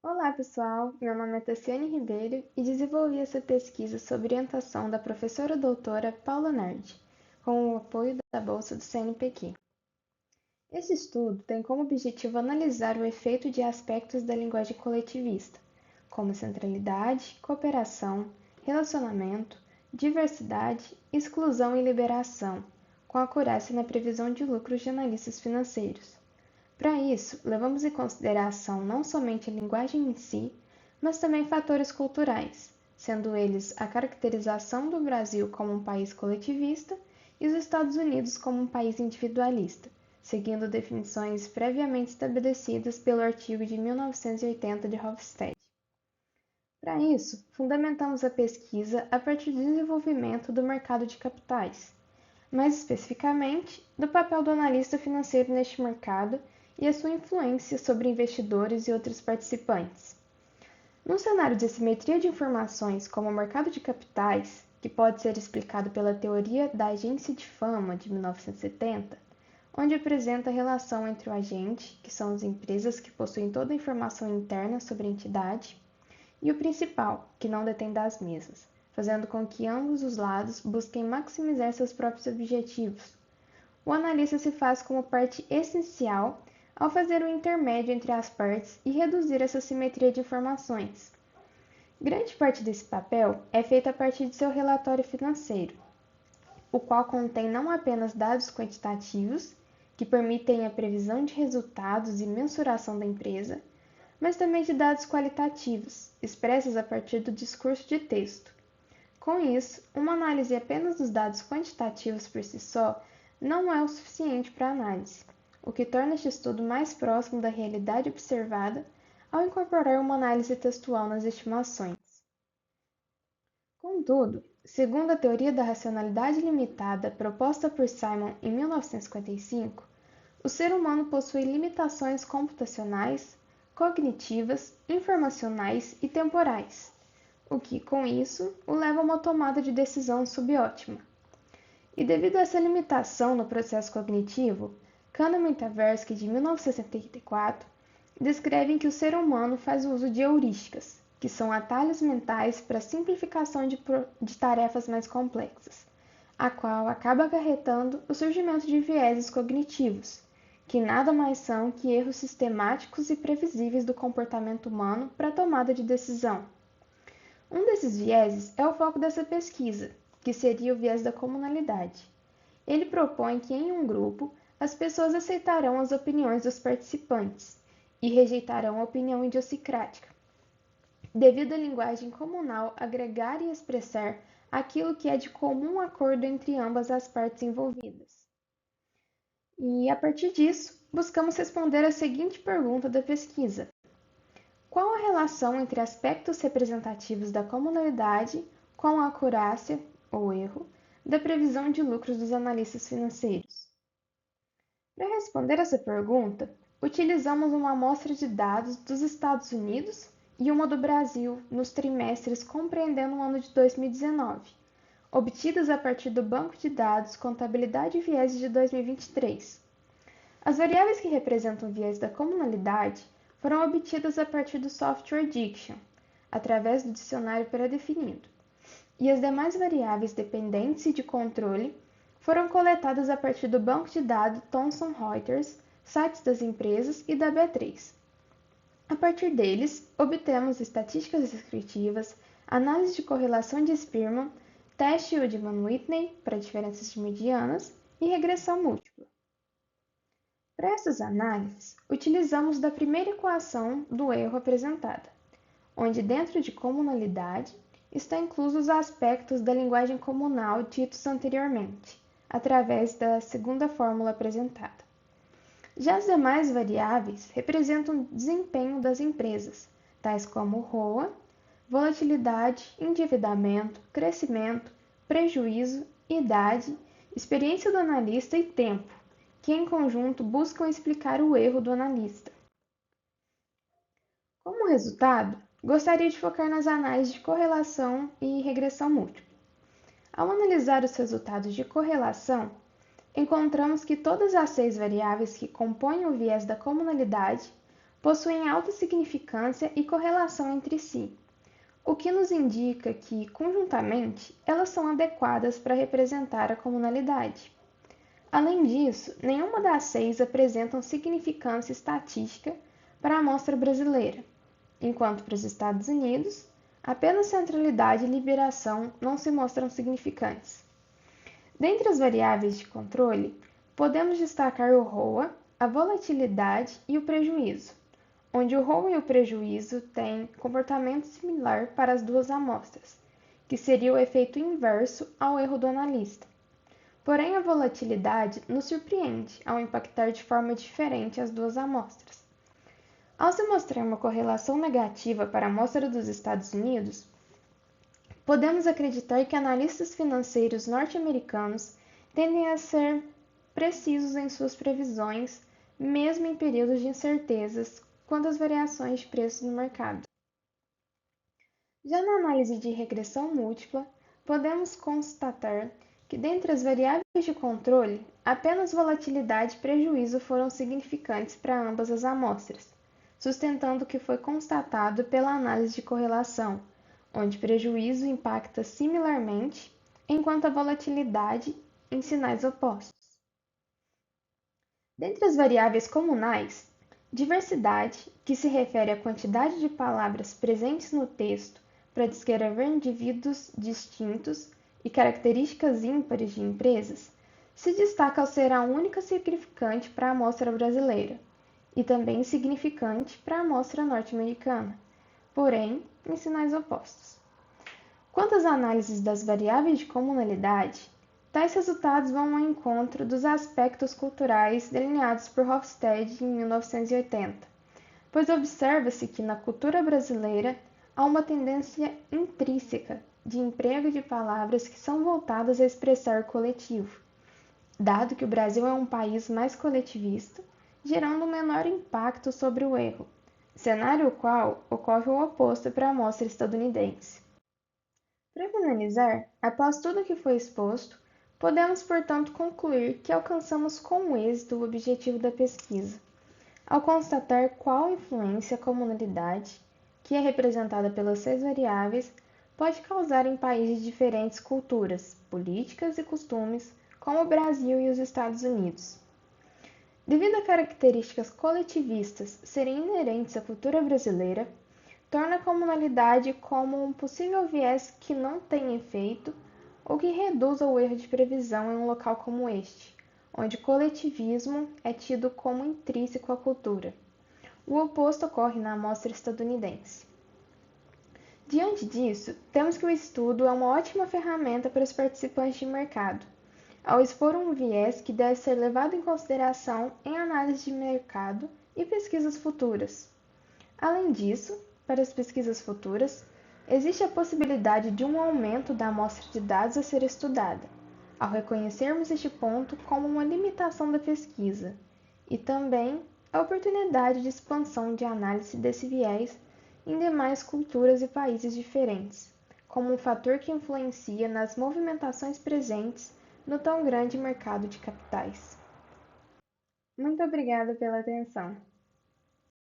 Olá, pessoal! Meu nome é Tassiane Ribeiro e desenvolvi essa pesquisa sob orientação da professora doutora Paula Nardi, com o apoio da bolsa do CNPq. Esse estudo tem como objetivo analisar o efeito de aspectos da linguagem coletivista, como centralidade, cooperação, relacionamento, diversidade, exclusão e liberação, com acurácia na previsão de lucros de analistas financeiros. Para isso, levamos em consideração não somente a linguagem em si, mas também fatores culturais, sendo eles a caracterização do Brasil como um país coletivista e os Estados Unidos como um país individualista, seguindo definições previamente estabelecidas pelo artigo de 1980 de Hofstede. Para isso, fundamentamos a pesquisa a partir do desenvolvimento do mercado de capitais, mais especificamente, do papel do analista financeiro neste mercado e a sua influência sobre investidores e outros participantes. Num cenário de assimetria de informações como o mercado de capitais, que pode ser explicado pela teoria da agência de fama de 1970, onde apresenta a relação entre o agente, que são as empresas que possuem toda a informação interna sobre a entidade, e o principal, que não detém das mesmas, fazendo com que ambos os lados busquem maximizar seus próprios objetivos. O analista se faz como parte essencial ao fazer o intermédio entre as partes e reduzir essa simetria de informações. Grande parte desse papel é feita a partir de seu relatório financeiro, o qual contém não apenas dados quantitativos, que permitem a previsão de resultados e mensuração da empresa, mas também de dados qualitativos, expressos a partir do discurso de texto. Com isso, uma análise apenas dos dados quantitativos por si só não é o suficiente para a análise, o que torna este estudo mais próximo da realidade observada ao incorporar uma análise textual nas estimações. Contudo, segundo a teoria da racionalidade limitada proposta por Simon em 1955, o ser humano possui limitações computacionais, cognitivas, informacionais e temporais, o que, com isso, o leva a uma tomada de decisão subótima. E devido a essa limitação no processo cognitivo, Kahneman e Tversky, de 1974, descrevem que o ser humano faz uso de heurísticas, que são atalhos mentais para a simplificação de tarefas mais complexas, a qual acaba acarretando o surgimento de vieses cognitivos, que nada mais são que erros sistemáticos e previsíveis do comportamento humano para a tomada de decisão. Um desses vieses é o foco dessa pesquisa, que seria o viés da comunalidade. Ele propõe que em um grupo, as pessoas aceitarão as opiniões dos participantes e rejeitarão a opinião idiosincrática, devido à linguagem comunal agregar e expressar aquilo que é de comum acordo entre ambas as partes envolvidas. E, a partir disso, buscamos responder a seguinte pergunta da pesquisa: qual a relação entre aspectos representativos da comunalidade com a acurácia, ou erro, da previsão de lucros dos analistas financeiros? Para responder essa pergunta, utilizamos uma amostra de dados dos Estados Unidos e uma do Brasil nos trimestres compreendendo o ano de 2019, obtidas a partir do Banco de Dados Contabilidade e Viés de 2023. As variáveis que representam o viés da comunalidade foram obtidas a partir do software Diction, através do dicionário pré-definido, e as demais variáveis dependentes e de controle foram coletadas a partir do banco de dados Thomson Reuters, sites das empresas e da B3. A partir deles, obtemos estatísticas descritivas, análise de correlação de Spearman, teste Udman-Whitney para diferenças de medianas e regressão múltipla. Para essas análises, utilizamos da primeira equação do erro apresentada, onde dentro de comunalidade estão inclusos os aspectos da linguagem comunal ditos anteriormente, através da segunda fórmula apresentada. Já as demais variáveis representam o desempenho das empresas, tais como ROA, volatilidade, endividamento, crescimento, prejuízo, idade, experiência do analista e tempo, que em conjunto buscam explicar o erro do analista. Como resultado, gostaria de focar nas análises de correlação e regressão múltipla. Ao analisar os resultados de correlação, encontramos que todas as 6 variáveis que compõem o viés da comunalidade possuem alta significância e correlação entre si, o que nos indica que, conjuntamente, elas são adequadas para representar a comunalidade. Além disso, nenhuma das 6 apresentam significância estatística para a amostra brasileira, enquanto para os Estados Unidos, apenas centralidade e liberação não se mostram significantes. Dentre as variáveis de controle, podemos destacar o ROA, a volatilidade e o prejuízo, onde o ROA e o prejuízo têm comportamento similar para as duas amostras, que seria o efeito inverso ao erro do analista. Porém, a volatilidade nos surpreende ao impactar de forma diferente as duas amostras. Ao se mostrar uma correlação negativa para a amostra dos Estados Unidos, podemos acreditar que analistas financeiros norte-americanos tendem a ser precisos em suas previsões, mesmo em períodos de incertezas quanto às variações de preços no mercado. Já na análise de regressão múltipla, podemos constatar que dentre as variáveis de controle, apenas volatilidade e prejuízo foram significantes para ambas as amostras, sustentando o que foi constatado pela análise de correlação, onde prejuízo impacta similarmente, enquanto a volatilidade em sinais opostos. Dentre as variáveis comunais, diversidade, que se refere à quantidade de palavras presentes no texto para descrever indivíduos distintos e características ímpares de empresas, se destaca ao ser a única significante para a amostra brasileira e também significante para a amostra norte-americana, porém em sinais opostos. Quanto às análises das variáveis de comunalidade, tais resultados vão ao encontro dos aspectos culturais delineados por Hofstede em 1980, pois observa-se que na cultura brasileira há uma tendência intrínseca de emprego de palavras que são voltadas a expressar o coletivo, dado que o Brasil é um país mais coletivista, gerando um menor impacto sobre o erro, cenário o qual ocorre o oposto para a amostra estadunidense. Para finalizar, após tudo o que foi exposto, podemos, portanto, concluir que alcançamos com êxito o objetivo da pesquisa, ao constatar qual influência a comunalidade, que é representada pelas 6 variáveis, pode causar em países de diferentes culturas, políticas e costumes, como o Brasil e os Estados Unidos. Devido a características coletivistas serem inerentes à cultura brasileira, torna a comunalidade como um possível viés que não tem efeito ou que reduza o erro de previsão em um local como este, onde o coletivismo é tido como intrínseco à cultura. O oposto ocorre na amostra estadunidense. Diante disso, temos que o estudo é uma ótima ferramenta para os participantes de mercado, ao expor um viés que deve ser levado em consideração em análise de mercado e pesquisas futuras. Além disso, para as pesquisas futuras, existe a possibilidade de um aumento da amostra de dados a ser estudada, ao reconhecermos este ponto como uma limitação da pesquisa, e também a oportunidade de expansão de análise desse viés em demais culturas e países diferentes, como um fator que influencia nas movimentações presentes no tão grande mercado de capitais. Muito obrigada pela atenção.